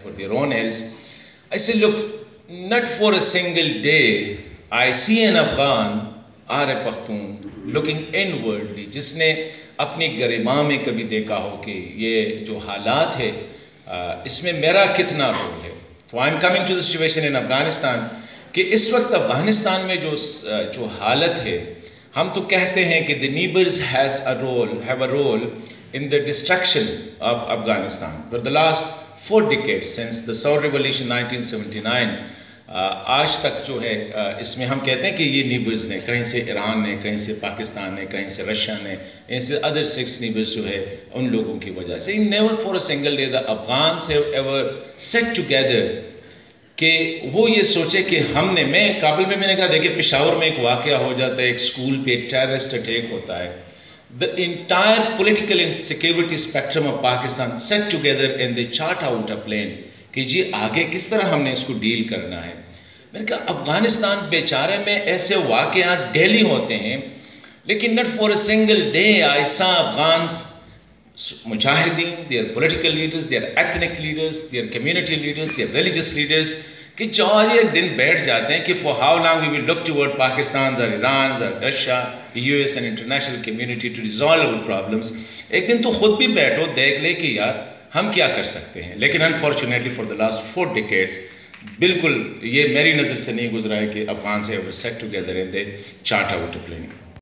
for their own else. I say, look, not for a single day I see an Afghan or a Pakhtun looking inwardly, जिसने अपनी गरिमा में कभी देखा हो कि ये जो हालात है इसमें मेरा कितना रोल है. So I'm coming to the situation in Afghanistan कि इस वक्त अफगानिस्तान में जो हालत है, हम तो कहते हैं कि the neighbors have a role in the destruction of Afghanistan. For the last 4 decades since the Saur Revolution 1979 आज तक जो है इसमें हम कहते हैं कि ये नीबर्स ने, कहीं से ईरान ने, कहीं से पाकिस्तान ने, कहीं से रशिया ने, ऐसे अदर 6 नीबर्स जो है उन लोगों की वजह से. Never for a single day the Afghans have ever set together कि वो ये सोचे कि मैं काबुल में मैंने कहा देखिए पेशावर में एक वाक़या हो जाता है, एक स्कूल पे टेररिस्ट अटैक होता है. The entire political and security spectrum of Pakistan set together and they chart out a plan कि जी आगे किस तरह हमने इसको डील करना है. मैंने कहा अफगानिस्तान बेचारे में ऐसे वाक़यात डेली होते हैं, लेकिन not for a single day I saw Afghans mujahideen, their political leaders, their ethnic leaders, their community leaders, their religious leaders कि जो एक दिन बैठ जाते हैं कि for how long we will look toward Pakistan और ईरान और Russia, US and international community to resolve our problems. एक दिन तो खुद भी बैठो, देख ले कि यार हम क्या कर सकते हैं. लेकिन unfortunately for the last 4 decades बिल्कुल ये मेरी नज़र से नहीं गुजरा है कि अफगान से set together and they chart out a plan.